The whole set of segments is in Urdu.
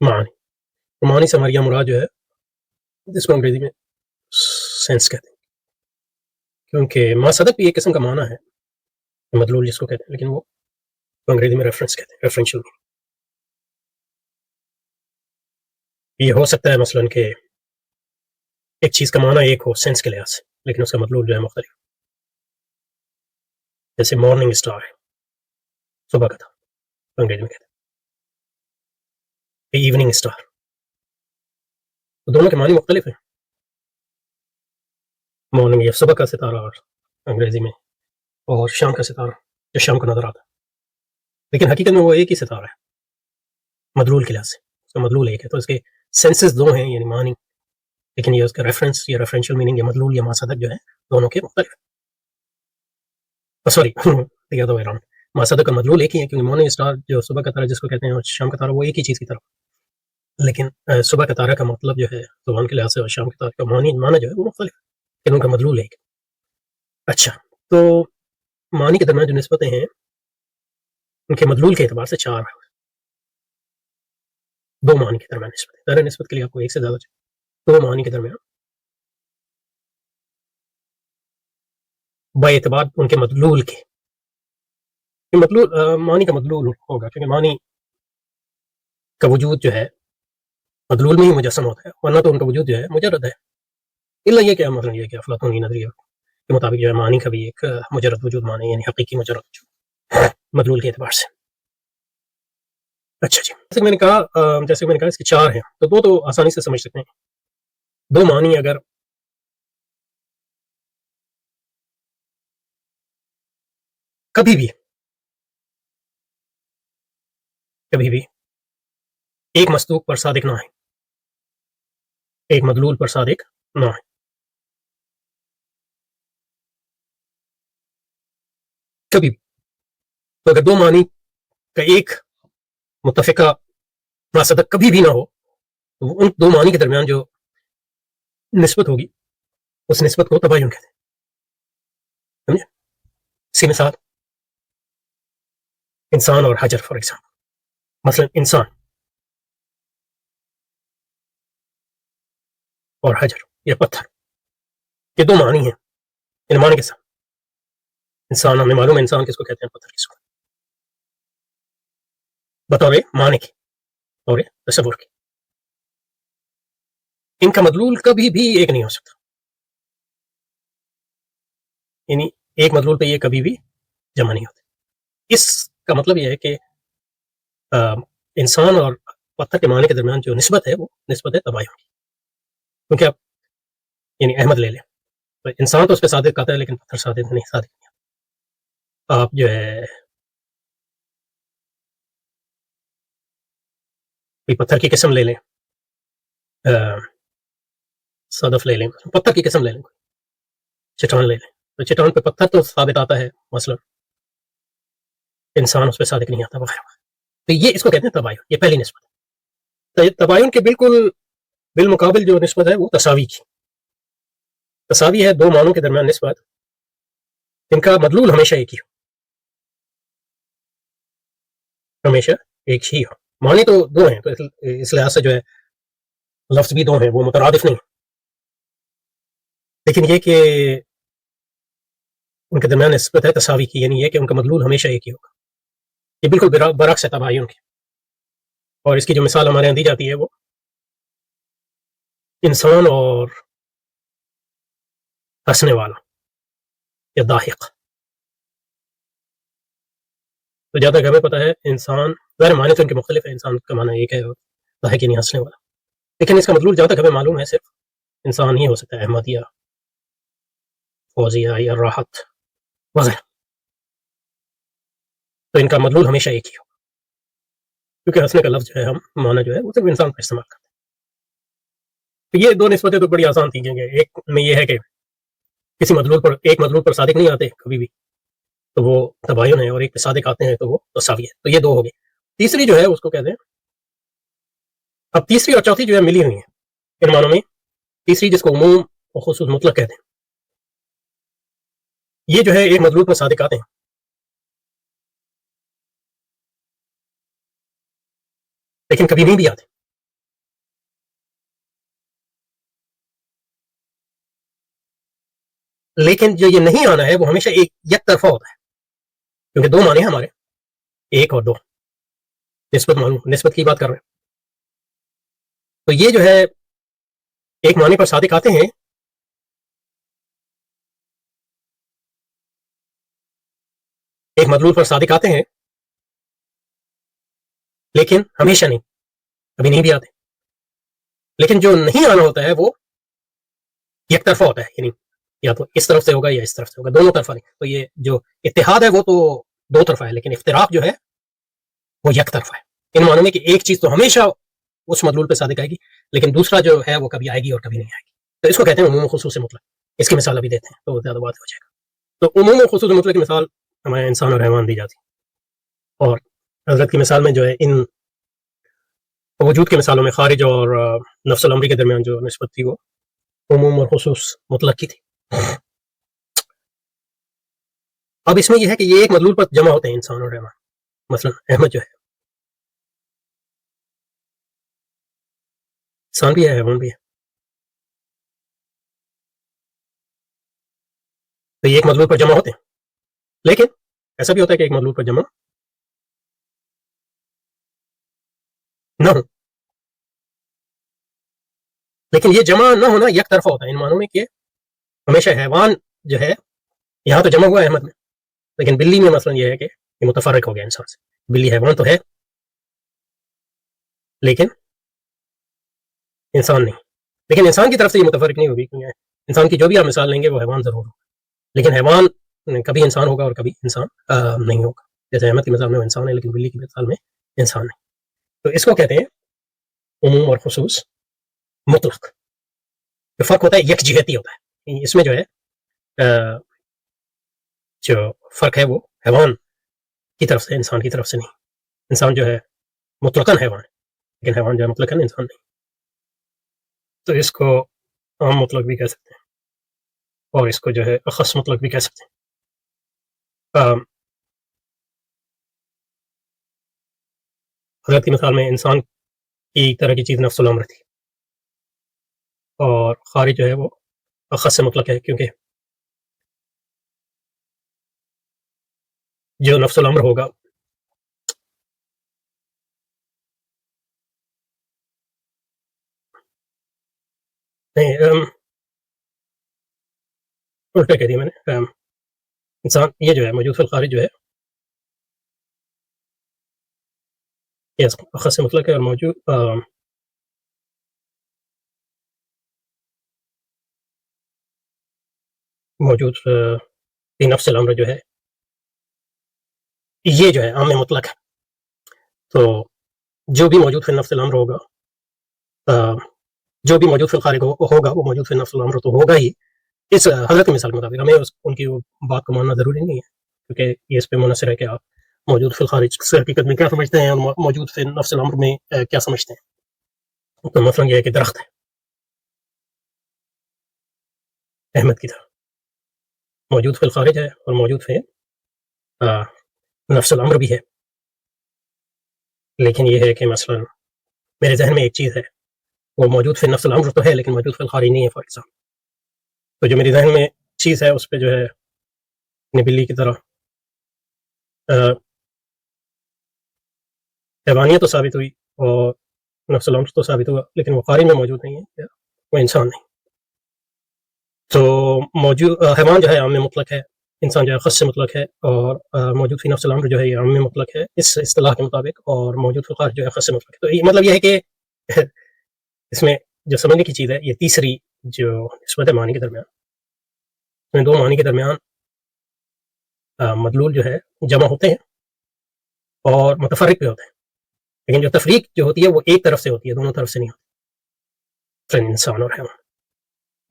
معنی معنی سے ہماری یہاں مراد جو ہے جس کو انگریزی میں سینس کہتے ہیں، کیونکہ ما صدق بھی ایک قسم کا معنی ہے مدلول جس کو کہتے ہیں، لیکن وہ انگریزی میں ریفرنس کہتے ہیں، ریفرنشیل میننگ۔ یہ ہو سکتا ہے مثلاً کہ ایک چیز کا معنی ایک ہو سینس کے لحاظ سے، لیکن اس کا مدلول جو ہے مختلف، جیسے مارننگ اسٹار ہے صبح کا تھا انگریزی میں کہتے ہیں، ایوننگ اسٹار، تو دونوں کے معنی مختلف ہیں، مارننگ یا صبح کا ستارہ اور انگریزی میں، اور شام کا ستارہ جو شام کو نظر آتا ہے، لیکن حقیقت میں وہ ایک ہی ستارہ ہے مدلول کے لحاظ سے، اس کا مدلول ایک ہے، تو اس کے سینسز دو ہیں یعنی معنی، لیکن یہ اس کا ریفرنس یا ریفرنشیل میننگ یا مدلول یا ما صدق جو ہے دونوں کے مختلف، سوری ما صدق کا مدلول ایک ہی ہے، کیونکہ مارننگ اسٹار جو صبح کا تارہ جس کو کہتے ہیں اور شام کا تارہ وہ ایک ہی چیز کی طرف، لیکن صبح کا تارہ کا مطلب جو ہے زبان کے لحاظ سے اور شام کے تارہ کا معنی جو ہے وہ مختلف ہے، لیکن ان کا مدلول ایک۔ اچھا، تو معنی کے درمیان جو نسبتیں ہیں ان کے مدلول کے اعتبار سے چار، دو معنی کے درمیان نسبت، ظاہر نسبت کے لیے آپ کو ایک سے زیادہ چاہیے، دو معنی کے درمیان با اعتبار ان کے مدلول کے، مدلول معنی کا مدلول ہوگا، کیونکہ معنی کا وجود جو ہے مدلول میں ہی مجسم ہوتا ہے، ورنہ تو ان کا وجود جو ہے مجرد ہے، الا یہ کہ مثلا یہ کہ افلاطونی نظریہ کے مطابق جو ہے معنی کا بھی ایک مجرد وجود معنی یعنی حقیقی مجرد وجود مدلول کے اعتبار سے۔ اچھا جی، جیسے میں نے کہا اس کے چار ہیں، تو دو تو آسانی سے سمجھ سکتے ہیں، دو معنی اگر کبھی بھی ایک مصدوق پر صادق نہ ہے، ایک مدلول پر صادق نہ ہے، کبھی بھی، تو اگر دو معنی کا ایک متفقہ ما صدق کبھی بھی نہ ہو تو ان دو معنی کے درمیان جو نسبت ہوگی اس نسبت کو تباین کہتے ہیں، سمجھے؟ اسی مثال انسان اور حجر فار ایگزامپل، مثلا انسان اور حجر یا پتھر، یہ دو معنی ہیں، ان معنی کے ساتھ انسان ہمیں معلوم ہے انسان کس کو کہتے ہیں، پتھر کس کو، بطور معنی کے اور تصور کے، ان کا مدلول کبھی بھی ایک نہیں ہو سکتا، یعنی ایک مدلول پہ یہ کبھی بھی جمع نہیں ہوتے۔ اس کا مطلب یہ ہے کہ انسان اور پتھر کے معنی کے درمیان جو نسبت ہے وہ نسبت ہے تباین کی، کیونکہ آپ یعنی احمد لے لیں تو انسان تو اس پہ صادق آتا ہے لیکن پتھر صادق نہیں، آپ جو ہے کوئی پتھر کی قسم لے لیں، صدف لے لیں، پتھر کی قسم لے لیں، چٹان لے لیں، تو چٹان پہ پتھر تو ثابت آتا ہے مثلا، انسان اس پہ صادق نہیں آتا وغیرہ، تو یہ اس کو کہتے ہیں تباین، یہ پہلی نسبت ہے۔ تباین کے بالکل بالمقابل جو نسبت ہے وہ تساوی کی، تساوی ہے دو معنوں کے درمیان نسبت ان کا مدلول ہمیشہ ایک ہی ہو، ہمیشہ ایک ہی ہو، معنی تو دو ہیں، تو اس لحاظ سے جو ہے لفظ بھی دو ہیں، وہ مترادف نہیں، لیکن یہ کہ ان کے درمیان نسبت ہے تساوی کی، یعنی یہ کہ ان کا مدلول ہمیشہ ایک ہی ہوگا، یہ بالکل برعکس ہے تباین کی، اور اس کی جو مثال ہمارے یہاں دی جاتی ہے وہ انسان اور ہنسنے والا یا داحق، تو جہاں تک ہمیں پتہ ہے انسان، ظاہر معنی تو ان کے مختلف ہے، انسان کا معنی ایک ہے اور داحق یعنی ہنسنے والا، لیکن اس کا مدلول جہاں تک ہمیں معلوم ہے صرف انسان ہی ہو سکتا ہے، احمد یا فوزیہ یا راحت وغیرہ، تو ان کا مدلول ہمیشہ ایک ہی ہو، کیونکہ ہنسنے کا لفظ جو ہے ہم معنی جو ہے وہ صرف انسان کا استعمال کرتے ہیں، تو یہ دو نسبتیں تو بڑی آسان تھی، ایک میں یہ ہے کہ کسی مدلول پر ایک مدلول پر صادق نہیں آتے کبھی بھی تو وہ تباین ہے، اور ایک پہ صادق آتے ہیں تو وہ تساوی ہے، تو یہ دو ہو گئے۔ تیسری جو ہے اس کو کہتے ہیں، اب تیسری اور چوتھی جو ہے ملی ہوئی ہیں ان معنوں میں، تیسری جس کو عموم و خصوص مطلق کہتے ہیں، یہ جو ہے ایک مدلول پر صادق آتے ہیں لیکن کبھی نہیں بھی آتے، لیکن جو یہ نہیں آنا ہے وہ ہمیشہ یک طرفہ ہوتا ہے، کیونکہ دو معنی ہیں ہمارے، ایک اور دو، نسبت معلوم، نسبت کی بات کر رہے ہیں. تو یہ جو ہے ایک معنی پر صادق آتے ہیں، ایک مدلول پر صادق آتے ہیں، لیکن ہمیشہ نہیں، کبھی نہیں بھی آتے. لیکن جو نہیں آنا ہوتا ہے وہ یک طرفہ ہوتا ہے، یعنی یا تو اس طرف سے ہوگا یا اس طرف سے ہوگا، دونوں طرفہ نہیں. تو یہ جو اتحاد ہے وہ تو دو طرفہ ہے، لیکن افتراق جو ہے وہ یک طرفہ ہے. ان معنوں میں کہ ایک چیز تو ہمیشہ اس مدلول پہ صادق آئے گی، لیکن دوسرا جو ہے وہ کبھی آئے گی اور کبھی نہیں آئے گی. تو اس کو کہتے ہیں عموم و خصوص مطلق. اس کی مثال ابھی دیتے ہیں تو زیادہ بات ہو جائے گا. تو عموم و خصوص مطلق کی مثال ہمارے انسان اور حیوان دی جاتی ہے، اور حضرت کی مثال میں جو ہے ان وجود کے مثالوں میں خارج اور نفس الامری کے درمیان جو نسبت تھی وہ عموم اور خصوص مطلق کی تھی. اب اس میں یہ ہے کہ یہ ایک مدلول پر جمع ہوتے ہیں انسان اور حیوان. مثلا احمد جو ہے انسان بھی ہے، حیوان بھی ہے، تو یہ ایک مدلول پر جمع ہوتے ہیں. لیکن ایسا بھی ہوتا ہے کہ ایک مدلول پر جمع نہ ہو، لیکن یہ جمع نہ ہونا یک طرفہ ہوتا ہے ان معنوں میں کہ ہمیشہ حیوان جو ہے یہاں تو جمع ہوا ہے احمد میں، لیکن بلی میں مثلا یہ ہے کہ یہ متفرق ہو گیا انسان سے. بلی حیوان تو ہے لیکن انسان نہیں، لیکن انسان کی طرف سے یہ متفرق نہیں ہوگی، کیونکہ انسان کی جو بھی آپ مثال لیں گے وہ حیوان ضرور ہوگا، لیکن حیوان کبھی انسان ہوگا اور کبھی انسان نہیں ہوگا. جیسے احمد کی مثال میں وہ انسان ہے لیکن بلی کی مثال میں انسان نہیں. تو اس کو کہتے ہیں عموم اور خصوص مطلق. جو فرق ہوتا ہے یک جہتی ہوتا ہے. اس میں جو ہے جو فرق ہے وہ حیوان کی طرف سے، انسان کی طرف سے نہیں. انسان جو ہے مطلقاً حیوان ہے، لیکن حیوان جو ہے مطلقاً انسان نہیں. تو اس کو عام مطلق بھی کہہ سکتے ہیں اور اس کو جو ہے اخص مطلق بھی کہہ سکتے ہیں. حضرت کی مثال میں انسان کی طرح کی چیز نفس الامر تھی، اور خارج جو ہے وہ اخص مطلق ہے، کیونکہ جو نفس الامر ہوگا نہیں، الٹا کہہ دیا میں نے. انسان یہ جو ہے موجود فی الخارج جو ہے یہ اخص مطلق ہے، اور موجود فی نفس الامر جو ہے یہ جو ہے عام مطلق ہے. تو جو بھی موجود فی نفس الامر ہوگا، جو بھی موجود فی الخارج ہوگا وہ موجود فی نفس الامر تو ہوگا ہی. اس حضرت کی مثال کے مطابق ہمیں ان کی بات کو ماننا ضروری نہیں ہے، کیونکہ یہ اس پہ منحصر ہے کہ آپ موجود فی الخارج سے حقیقت میں کیا سمجھتے ہیں اور موجود فی نفس الامر میں کیا سمجھتے ہیں. تو مثلا یہ ہے کہ درخت ہے احمد کی طرح، موجود فی الخارج ہے اور موجود فی نفس الامر بھی ہے. لیکن یہ ہے کہ مثلا میرے ذہن میں ایک چیز ہے، وہ موجود فی نفس الامر تو ہے لیکن موجود فی الخارج نہیں ہے. فار ایگزامپل تو جو میرے ذہن میں چیز ہے اس پہ جو ہے بلی کی طرح حیوانیت تو ثابت ہوئی اور نفس الامر تو ثابت ہوا، لیکن وہ خارج میں موجود نہیں ہے، وہ انسان نہیں. تو موجود حیوان جو ہے عام مطلق ہے، انسان جو ہے خاص مطلق ہے، اور موجود فی نفس الامر جو ہے یہ عام مطلق ہے اس اصطلاح کے مطابق، اور موجود فی الخارج جو ہے خاص مطلق ہے. تو یہ مطلب یہ ہے کہ اس میں جو سمجھنے کی چیز ہے، یہ تیسری جو نسبت ہے معنی کے درمیان، اس میں دو معنی کے درمیان مدلول جو ہے جمع ہوتے ہیں اور متفرق بھی ہوتے ہیں، لیکن جو تفریق جو ہوتی ہے وہ ایک طرف سے ہوتی ہے، دونوں طرف سے نہیں ہوتی. انسان اور حیوان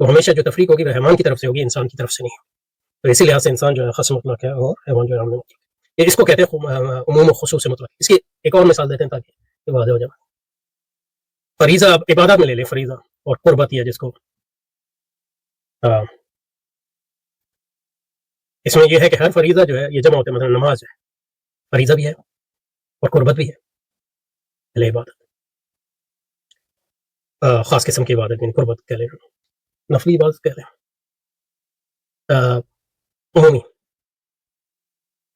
تو ہمیشہ جو تفریق ہوگی وہ حیوان کی طرف سے ہوگی، انسان کی طرف سے نہیں. تو اسی لحاظ سے انسان جو ہے خاص مطلق ہے اور حیوان جو ہے عام مطلق ہے. اس کو کہتے ہیں عموم و خصوص مطلق. اس کی ایک اور مثال دیتے ہیں تاکہ یہ واضح ہو جائے. فریضہ عبادت میں لے لیں، فریضہ اور قربت ہے جس کو اس میں یہ ہے کہ ہر فریضہ جو ہے یہ جمع ہوتے ہیں. مثلا نماز ہے فریضہ بھی ہے اور قربت بھی ہے، عبادت خاص قسم کی عبادت، یعنی قربت کہہ لیں، نفلی عبادت کہہ لیں. عمومی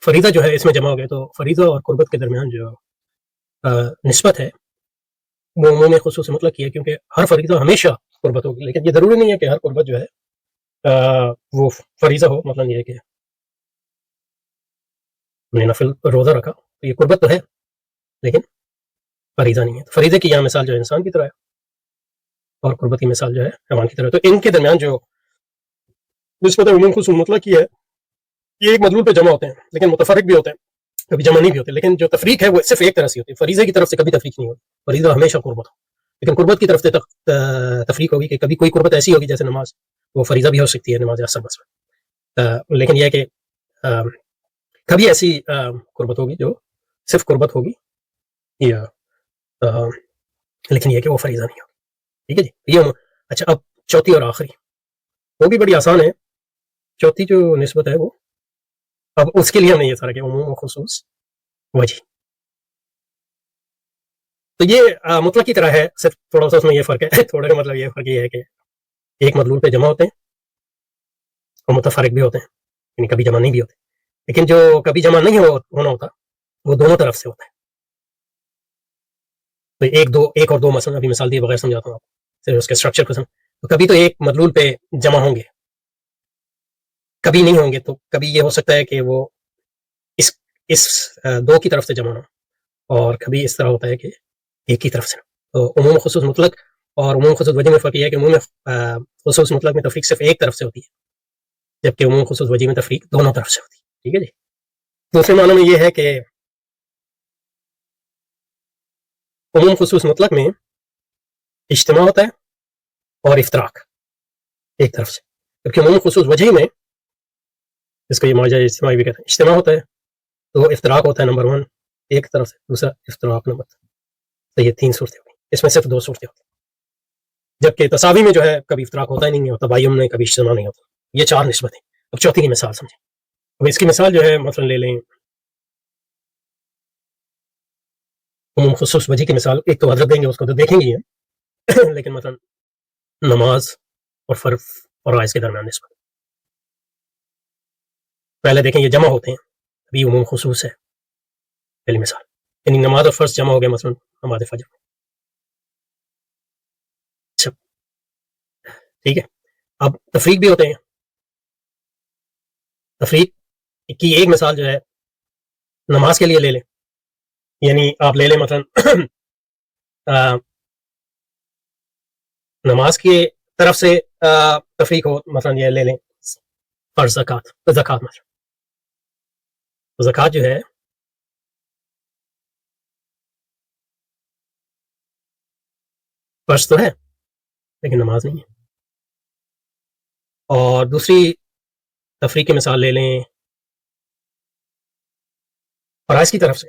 فریضہ جو ہے اس میں جمع ہو گئے، تو فریضہ اور قربت کے درمیان جو نسبت ہے وہ عموم خصوص مطلق کی ہے، کیونکہ ہر فریضہ ہمیشہ قربت ہوگی، لیکن یہ ضروری نہیں ہے کہ ہر قربت جو ہے وہ فریضہ ہو. مثلا یہ ہے کہ میں نے نفل روزہ رکھا تو یہ قربت تو ہے لیکن فریضہ نہیں ہے. فریضے کی یہاں مثال جو ہے انسان کی طرح ہے اور قربت کی مثال جو ہے حیوان کی طرح. تو ان کے درمیان جو نسبت عموم خصوص مطلق کی ہے، یہ ایک مدلول پہ جمع ہوتے ہیں لیکن متفرق بھی ہوتے ہیں، کبھی جمع نہیں بھی ہوتے. لیکن جو تفریق ہے وہ صرف ایک طرح سے ہوتی ہے، فریضے کی طرف سے کبھی تفریق نہیں ہوتی، فریضہ ہمیشہ قربت ہو. لیکن قربت کی طرف سے تفریق ہوگی کہ کبھی کوئی قربت ایسی ہوگی جیسے نماز، وہ فریضہ بھی ہو سکتی ہے، نماز عصر مثلا. لیکن یہ ہے کہ کبھی ایسی قربت ہوگی جو صرف قربت ہوگی یا لیکن یہ کہ وہ فریضہ نہیں ہوگی. ٹھیک ہے جی. یہ اچھا، اب چوتھی اور آخری، وہ بھی بڑی آسان ہے. چوتھی جو نسبت ہے وہ اب اس کے لیے ہم نے یہ سارا کہ عموم و خصوص وجہ. تو یہ مطلق کی طرح ہے، صرف تھوڑا سا اس میں یہ فرق ہے، تھوڑا کا مطلب یہ فرق یہ ہے کہ ایک مدلول پہ جمع ہوتے ہیں اور متفرق بھی ہوتے ہیں، یعنی کبھی جمع نہیں بھی ہوتے. لیکن جو کبھی جمع نہیں ہونا ہوتا وہ دونوں طرف سے ہوتا ہے. تو ایک اور دو مثلا ابھی مثال دیے بغیر سمجھاتا ہوں آپ، صرف اس کے اسٹرکچر کو سمجھ. تو کبھی تو ایک مدلول پہ جمع ہوں گے، کبھی نہیں ہوں گے. تو کبھی یہ ہو سکتا ہے کہ وہ اس دو کی طرف سے جمع ہو، اور کبھی اس طرح ہوتا ہے کہ ایک کی طرف سے. تو عموم خصوص مطلق اور عموم خصوص وجہ میں فرق یہ ہے کہ عموم خصوص مطلق میں تفریق صرف ایک طرف سے ہوتی ہے، جبکہ عموم خصوص وجہ میں تفریق دونوں طرف سے ہوتی ہے. ٹھیک ہے جی. دوسرے معنی میں یہ ہے کہ عموم خصوص مطلق میں اجتماع ہوتا ہے اور افتراق ایک طرف سے، جبکہ عموم خصوص وجہ میں اس کو یہ معاوضہ اجتماعی بھی کہتے ہیں. اجتماع ہوتا ہے تو افتراق ہوتا ہے نمبر 1 ایک طرف سے، دوسرا افتراق نمبر 2. تو یہ 3 صورتیں ہوتی ہیں، اس میں صرف 2 صورتیں ہوتی ہیں، جبکہ تساوی میں جو ہے کبھی افتراق ہوتا ہی نہیں ہے، اور تباین میں کبھی اجتماع نہیں ہوتا. یہ 4 نسبتیں. اب چوتھی کی مثال سمجھیں. اب اس کی مثال جو ہے مثلا لے لیں عموم خصوص وجہ کی مثال. ایک تو حضرت دیں گے، اس کو تو دیکھیں گے ہم لیکن مثلا نماز اور فرض اور فرائض کے درمیان نسبت پہلے دیکھیں، یہ جمع ہوتے ہیں، ابھی عموم خصوص ہے. پہلی مثال یعنی نماز اور فرض جمع ہو گئے، مثلا نماز فجر. اچھا ٹھیک ہے. اب تفریق بھی ہوتے ہیں. تفریق کی ایک مثال جو ہے نماز کے لیے لے لیں، یعنی آپ لے لیں مثلا نماز کی طرف سے تفریق ہو، مثلا یہ لے لیں فرض زکوٰۃ. زکوٰۃ مثلا زکوٰۃ جو ہے فرض تو ہے لیکن نماز نہیں ہے. اور دوسری تفریق کی مثال لے لیں فرائض کی طرف سے،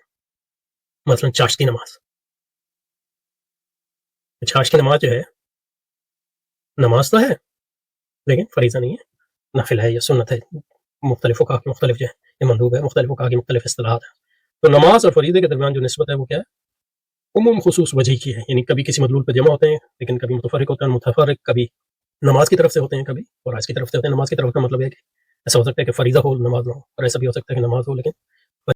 مثلا چاشت کی نماز. چاشت کی نماز جو ہے نماز تو ہے لیکن فریضہ نہیں ہے، نفل ہے یا سنت ہے. مختلف فقہا کی مختلف جو ہے یہ مندوب ہے، مختلف فقہا کی مختلف اصطلاحات ہیں. تو نماز اور فریضے کے درمیان جو نسبت ہے وہ کیا ہے؟ عموم خصوص وجہ کی ہے، یعنی کبھی کسی مدلول پہ جمع ہوتے ہیں لیکن کبھی متفرق ہوتے ہیں. متفرق کبھی نماز کی طرف سے ہوتے ہیں، کبھی فرائض کی طرف سے ہوتے ہیں. نماز کی طرف کا مطلب ہے کہ ایسا ہو سکتا ہے کہ فریضہ ہو نماز نہ ہو، اور ایسا بھی ہو سکتا ہے کہ نماز ہو لیکن